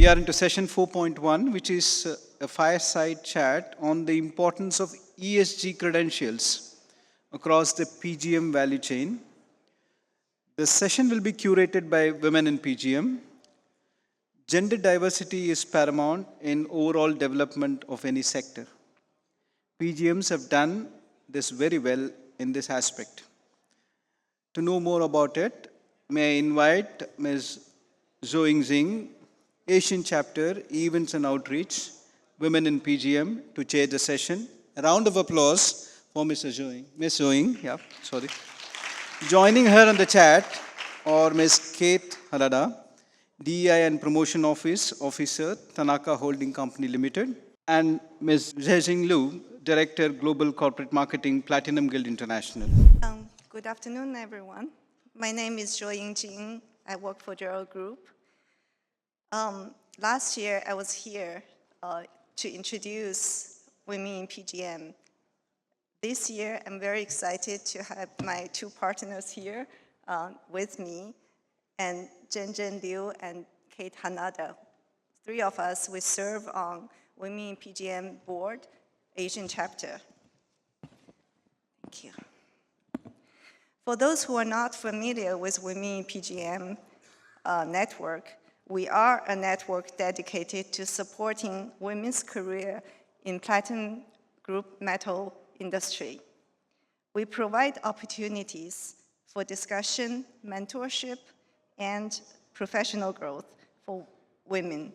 We are into session 4.1, which is a fireside chat on the importance of ESG credentials across the PGM value chain. The session will be curated by women in PGM. Gender diversity is paramount in overall development of any sector. PGMs have done this very well in this aspect. To know more about it, may I invite Ms. Zhuoying Jing, Asian Chapter, Events and Outreach, Women in PGM, to chair the session. A round of applause for Ms. Zhuoying. Ms. Zhuoying, yeah, sorry. Joining her on the chat are Ms. Kate Harada, DE&I and Promotion Officer, TANAKA Holding Company Limited, and Ms. Zhenzhen Lu, Director, Global Corporate Marketing, Platinum Guild International. Good afternoon, everyone. My name is Zhuoying Jing. I work for Gerald Group. Last year, I was here to introduce women in PGM. This year, I'm very excited to have my two partners here with me, and Zhenzhen Liu and Kate Harada. Three of us, we serve on Women in PGM Board, Asian Chapter. Thank you. For those who are not familiar with Women in PGM network, we are a network dedicated to supporting women's career in platinum group metal industry. We provide opportunities for discussion, mentorship, and professional growth for women.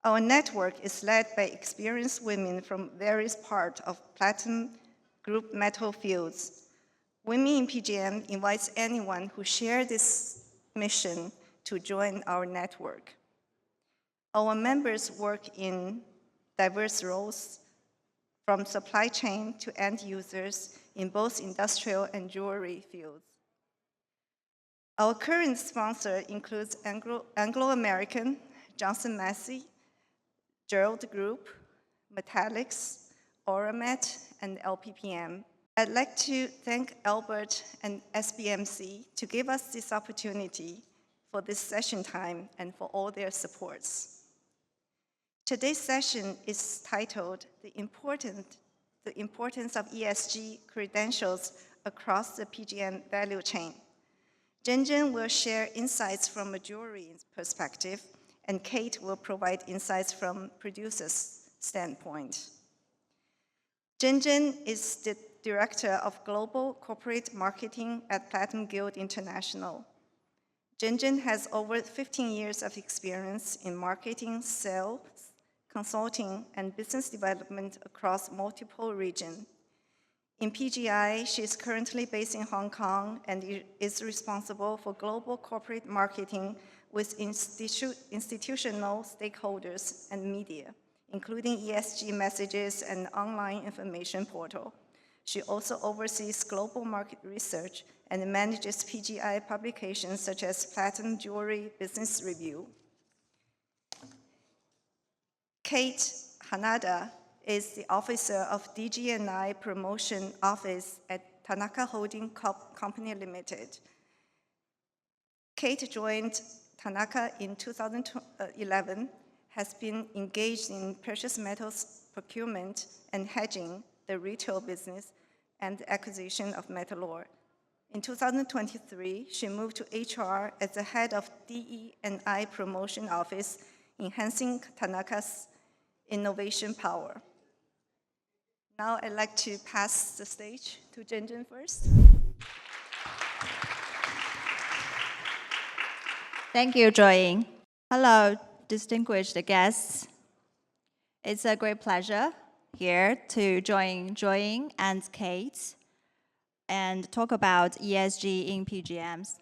Our network is led by experienced women from various parts of platinum group metal fields. Women in PGM invites anyone who shares this mission to join our network. Our members work in diverse roles, from supply chain to end users in both industrial and jewelry fields. Our current sponsor includes Anglo-American, Johnson Massey, Gerald Group, Metallics, Oramet, and LPPM. I'd like to thank Albert and SBMC to give us this opportunity for this session time and for all their supports. Today's session is titled The Importance of ESG Credentials Across the PGM Value Chain. Zhenzhen will share insights from a jewelry perspective, and Kate will provide insights from producer's standpoint. Zhenzhen is the Director of Global Corporate Marketing at Platinum Guild International. Zhenzhen has over 15 years of experience in marketing, sales, consulting, and business development across multiple regions. In PGI, she is currently based in Hong Kong and is responsible for global corporate marketing with institutional stakeholders and media, including ESG messages and online information portal. She also oversees global market research and manages PGI publications such as Platinum Jewelry Business Review. Kate Harada is the officer of DE&I Promotion Office at TANAKA Holding Company Limited. Kate joined TANAKA in 2011, has been engaged in precious metals procurement and hedging, the retail business, and the acquisition of metal ore. In 2023, she moved to HR as the head of DE&I Promotion Office, enhancing TANAKA's innovation power. Now I'd like to pass the stage to Zhenzhen first. Thank you, Zhuoying. Hello, distinguished guests. It's a great pleasure here to join Zhuoying and Kate and talk about ESG in PGMs.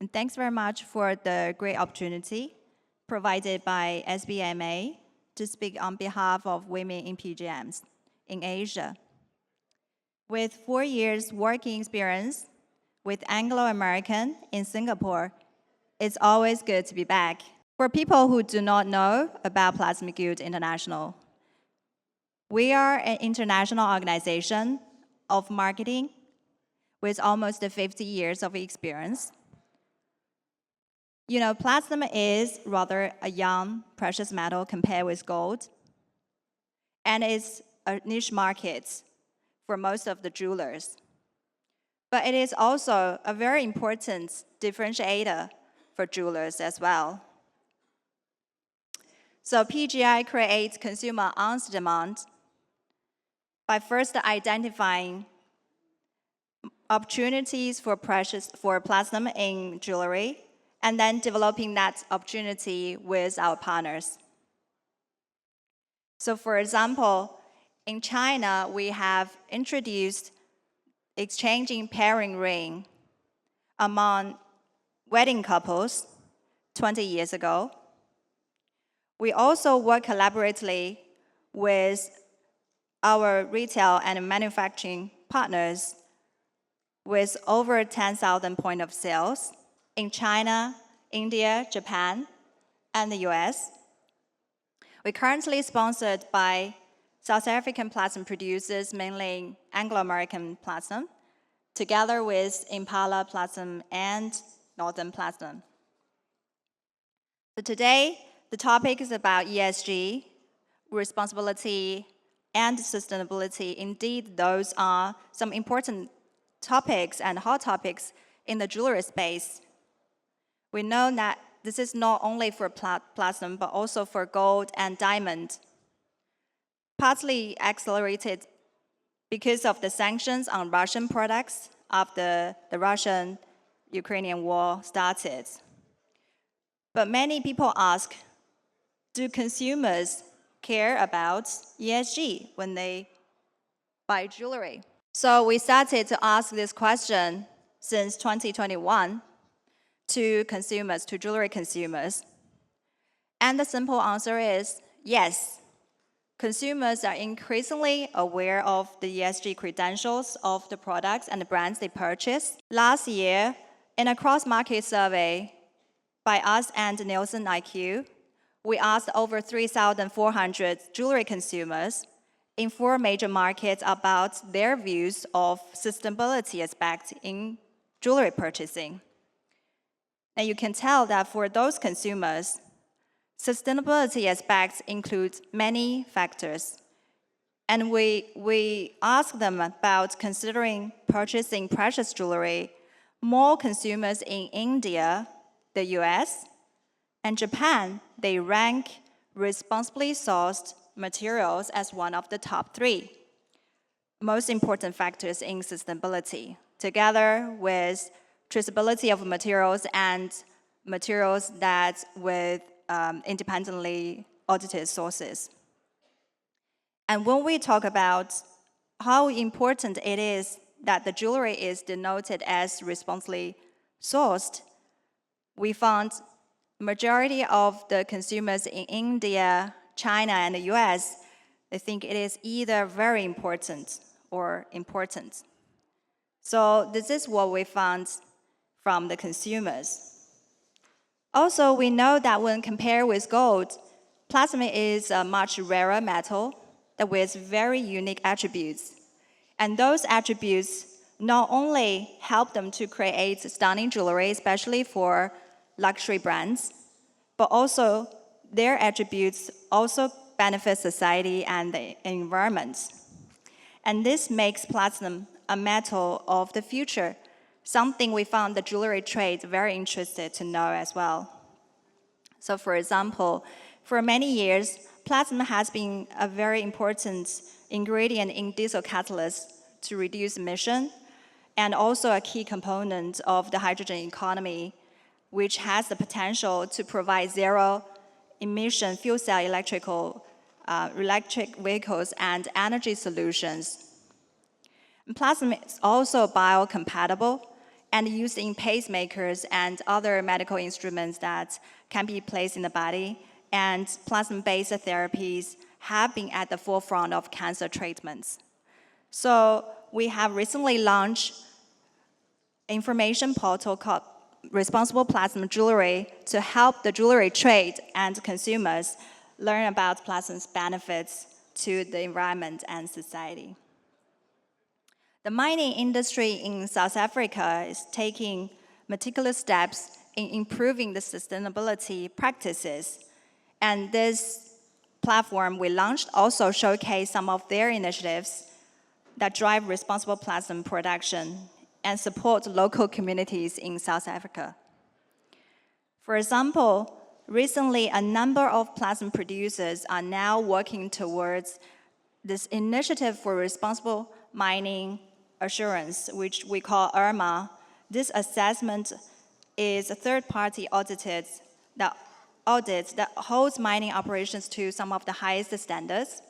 And thanks very much for the great opportunity provided by SBMA to speak on behalf of women in PGMs in Asia. With 4 years working experience with Anglo-American in Singapore, it's always good to be back. For people who do not know about Platinum Guild International, we are an international organization of marketing with almost 50 years of experience. Platinum is rather a young precious metal compared with gold, and it's a niche market for most of the jewelers. But it is also a very important differentiator for jewelers as well. So PGI creates consumer on demand by first identifying opportunities for platinum in jewelry, and then developing that opportunity with our partners. So for example, in China, we have introduced exchanging pairing ring among wedding couples 20 years ago. We also work collaboratively with our retail and manufacturing partners with over 10,000 point of sales in China, India, Japan, and the US. We're currently sponsored by South African platinum producers, mainly Anglo-American platinum, together with Impala Platinum and Northern Platinum. So today, the topic is about ESG, responsibility, and sustainability. Indeed, those are some important topics and hot topics in the jewelry space. We know that this is not only for platinum, but also for gold and diamond. Partly accelerated because of the sanctions on Russian products after the Russian-Ukrainian war started. But many people ask, do consumers care about ESG when they buy jewelry? So we started to ask this question since 2021 to consumers, to jewelry consumers. And the simple answer is yes. Consumers are increasingly aware of the ESG credentials of the products and the brands they purchase. Last year, in a cross-market survey by us and Nielsen IQ, we asked over 3,400 jewelry consumers in 4 major markets about their views of sustainability aspects in jewelry purchasing. And you can tell that for those consumers, sustainability aspects include many factors. And we ask them about considering purchasing precious jewelry. More consumers in India, the US, and Japan, they rank responsibly sourced materials as one of the top 3 most important factors in sustainability, together with traceability of materials and materials that with independently audited sources. And when we talk about how important it is that the jewelry is denoted as responsibly sourced, we found majority of the consumers in India, China, and the US, they think it is either very important or important. So this is what we found from the consumers. Also, we know that when compared with gold, platinum is a much rarer metal with very unique attributes. And those attributes not only help them to create stunning jewelry, especially for luxury brands, but also their attributes also benefit society and the environment. And this makes platinum a metal of the future, something we found the jewelry trade very interested to know as well. So for example, for many years, platinum has been a very important ingredient in diesel catalysts to reduce emission, and also a key component of the hydrogen economy, which has the potential to provide zero-emission fuel cell electric vehicles and energy solutions. And platinum is also biocompatible and used in pacemakers and other medical instruments that can be placed in the body, and platinum-based therapies have been at the forefront of cancer treatments. So we have recently launched information portal called Responsible Platinum Jewelry to help the jewelry trade and consumers learn about platinum's benefits to the environment and society. The mining industry in South Africa is taking meticulous steps in improving the sustainability practices. And this platform we launched also showcased some of their initiatives that drive responsible plasma production and support local communities in South Africa. For example, recently a number of plasma producers are now working towards this initiative for responsible mining assurance, which we call IRMA. This assessment is a third-party audit that holds mining operations to some of the highest standards.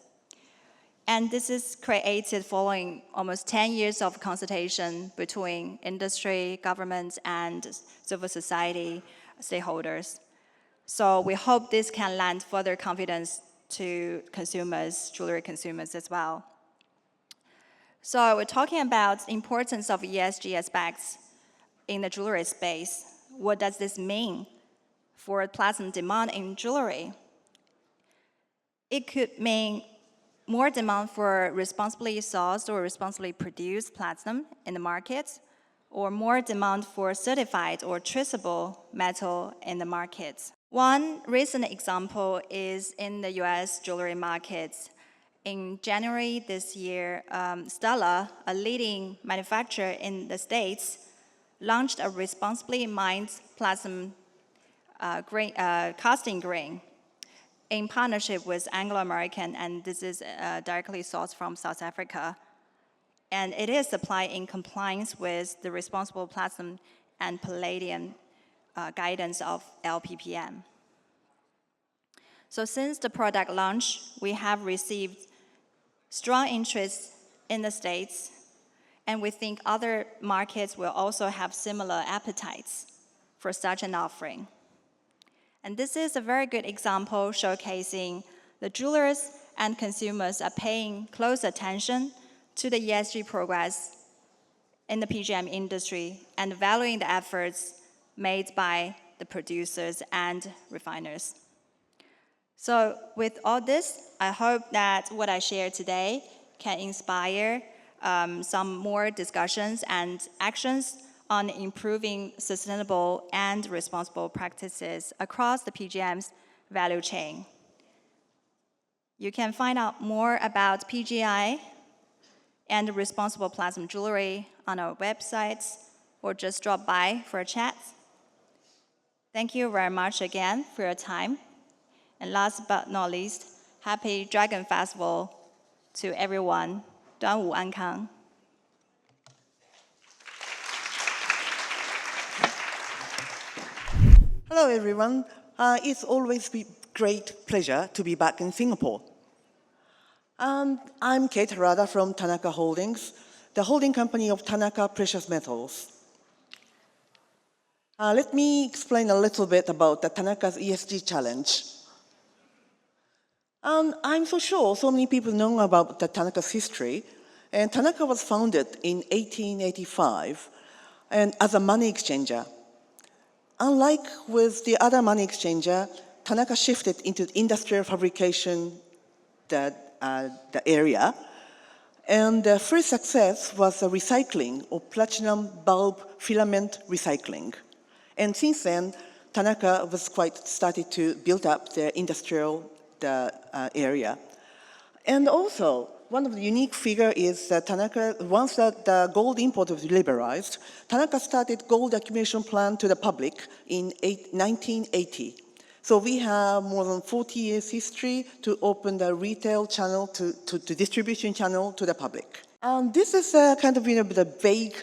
And this is created following almost 10 years of consultation between industry, government, and civil society stakeholders. So we hope this can lend further confidence to consumers, jewelry consumers as well. So we're talking about the importance of ESG aspects in the jewelry space. What does this mean for platinum demand in jewelry? It could mean more demand for responsibly sourced or responsibly produced platinum in the market, or more demand for certified or traceable metal in the market. One recent example is in the US jewelry market. In January this year, Stella, a leading manufacturer in the States, launched a responsibly mined platinum casting grain in partnership with Anglo-American, and this is directly sourced from South Africa. And it is supplied in compliance with the responsible platinum and palladium guidance of APPM. So since the product launch, we have received strong interest in the States, and we think other markets will also have similar appetites for such an offering. And this is a very good example showcasing the jewelers and consumers are paying close attention to the ESG progress in the PGM industry and valuing the efforts made by the producers and refiners. So with all this, I hope that what I shared today can inspire some more discussions and actions on improving sustainable and responsible practices across the PGM's value chain. You can find out more about PGI and responsible platinum jewelry on our websites, or just drop by for a chat. Thank you very much again for your time. And last but not least, happy Dragon Festival to everyone. 端午安康. Hello, everyone. It's always a great pleasure to be back in Singapore. I'm Kate Harada from TANAKA Holdings, the holding company of TANAKA Precious Metals. Let me explain a little bit about the TANAKA's ESG challenge. I'm so sure so many people know about the TANAKA's history, and TANAKA was founded in 1885 and as a money exchanger. Unlike with the other money exchanger, TANAKA shifted into industrial fabrication, the area, and the first success was the recycling of platinum bulb filament recycling. And since then, TANAKA was started to build up the industrial area. And also, one of the unique figure is that TANAKA, once the gold import was liberalized, TANAKA started gold accumulation plan to the public in 1980. So we have more than 40 years history to open the retail channel to distribution channel to the public. And this is kind of the vague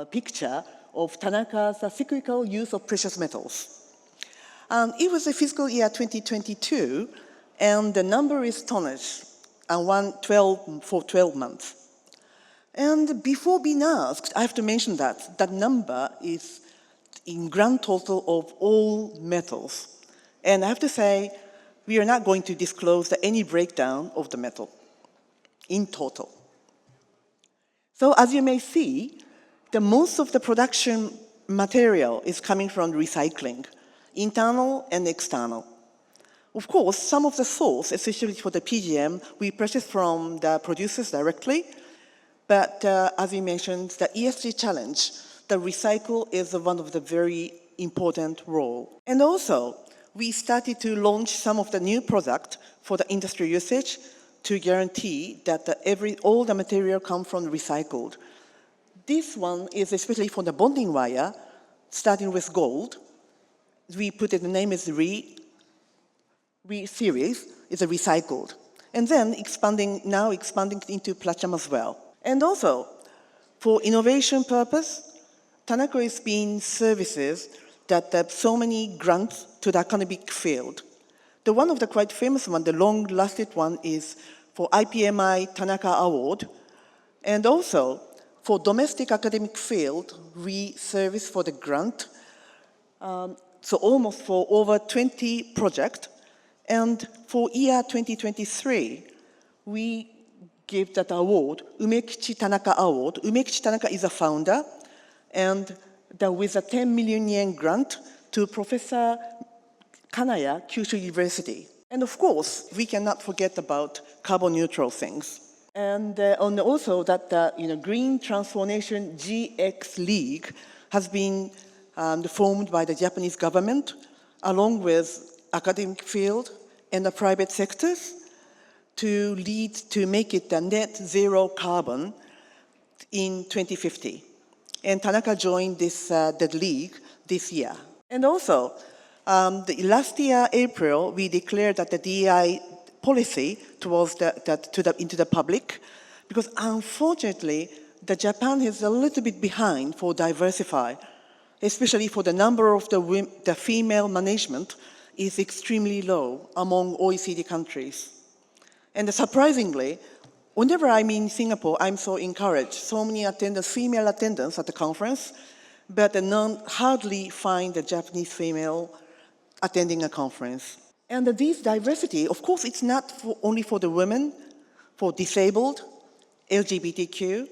picture of TANAKA's cyclical use of precious metals. It was the fiscal year 2022, and the number is tonnage, for 12 months. And before being asked, I have to mention that that number is in grand total of all metals. And I have to say, we are not going to disclose any breakdown of the metal in total. So as you may see, most of the production material is coming from recycling, internal and external. Of course, some of the source, especially for the PGM, we purchase from the producers directly. But as you mentioned, the ESG challenge the recycle is one of the very important role. And also, we started to launch some of the new product for the industry usage to guarantee that all the material come from recycled. This one is especially for the bonding wire, starting with gold. We put it, the name is series, is a recycled. And then expanding into platinum as well. And also, for innovation purpose, TANAKA is being services that have so many grants to the academic field. The one of the quite famous one, the long-lasting one, is for IPMI TANAKA Award. And also, for domestic academic field, we service for the grant, so almost for over 20 projects. And for year 2023, we gave that award, Umekichi Tanaka Award. Umekichi Tanaka is a founder, and with a 10 million yen grant to Professor Kanaya, Kyushu University. And of course, we cannot forget about carbon neutral things. And also that the Green Transformation GX League has been formed by the Japanese government, along with academic field and the private sectors, to make it a net zero carbon in 2050. And TANAKA joined the league this year. And also, last year, April, we declared that the DEI policy towards into the public, because unfortunately, Japan is a little bit behind for diversify, especially for the number of the female management is extremely low among OECD countries. And surprisingly, whenever I'm in Singapore, I'm so encouraged. So many female attendants at the conference, but hardly find a Japanese female attending a conference. And this diversity, of course, it's not only for the women, for disabled, LGBTQ,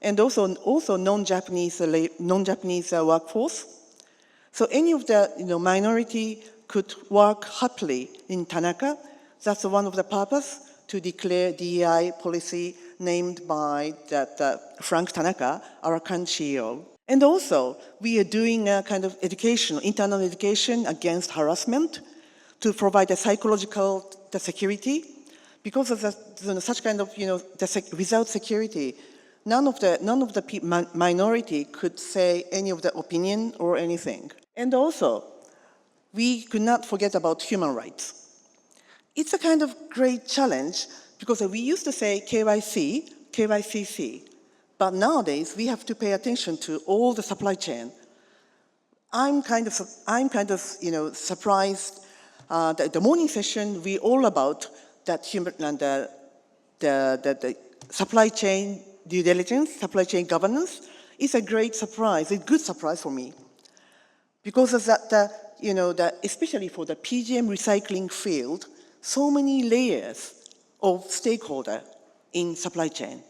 and also non-Japanese workforce. So any of the minority could work happily in TANAKA. That's one of the purpose to declare DEI policy named by Frank Tanaka, our current CEO. And also, we are doing a kind of internal education against harassment to provide a psychological security. Because of such kind of, without security, none of the minority could say any of the opinion or anything. And also, we could not forget about human rights. It's a kind of great challenge because we used to say KYC, KYCC, but nowadays we have to pay attention to all the supply chain. I'm kind of surprised that the morning session we all about that human and the supply chain due diligence, supply chain governance is a great surprise, a good surprise for me, because of that especially for the PGM recycling field, so many layers of stakeholder in supply chain,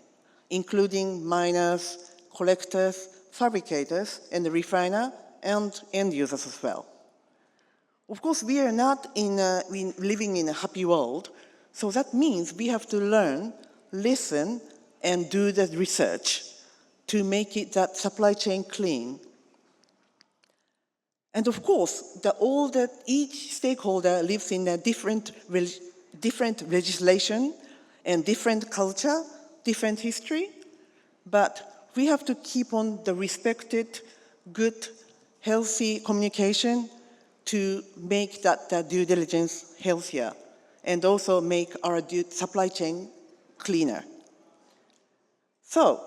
including miners, collectors, fabricators, and the refiner, and end users as well. Of course, we are not living in a happy world, so that means we have to learn, listen, and do the research to make that supply chain clean. And of course, each stakeholder lives in a different legislation and different culture, different history, but we have to keep on the respected, good, healthy communication to make that due diligence healthier and also make our supply chain cleaner. So,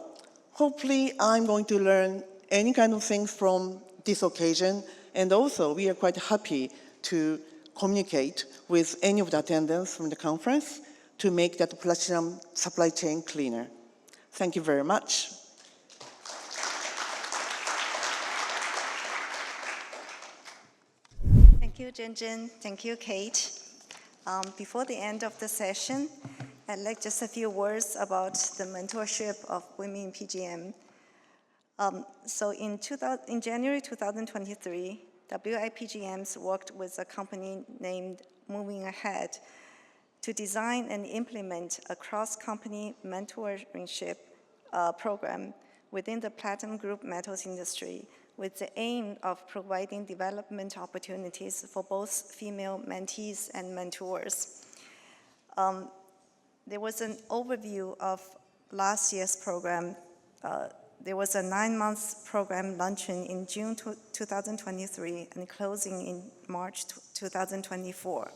hopefully I'm going to learn any kind of things from this occasion, and also we are quite happy to communicate with any of the attendants from the conference to make that platinum supply chain cleaner. Thank you very much. Thank you, Zhenzhen. Thank you, Kate. Before the end of the session, I'd like just a few words about the mentorship of women in PGM. So in January 2023, WIPGMs worked with a company named Moving Ahead to design and implement a cross-company mentorship program within the platinum group metals industry with the aim of providing development opportunities for both female mentees and mentors. There was an overview of last year's program. There was a 9-month program launching in June 2023 and closing in March 2024.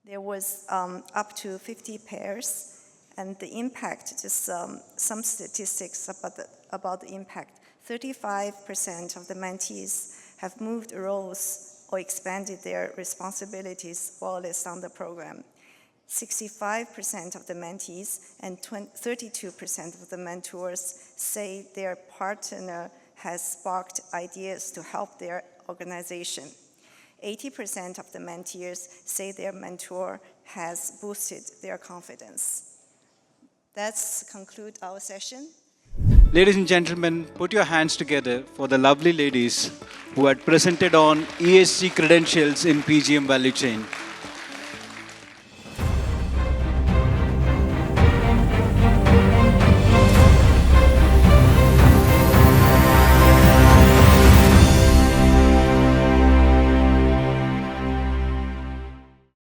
There was up to 50 pairs, and the impact, just some statistics about the impact. 35% of the mentees have moved roles or expanded their responsibilities while it's on the program. 65% of the mentees and 32% of the mentors say their partner has sparked ideas to help their organization. 80% of the mentees say their mentor has boosted their confidence. That's conclude our session. Ladies and gentlemen, put your hands together for the lovely ladies who had presented on ESG credentials in PGM value chain.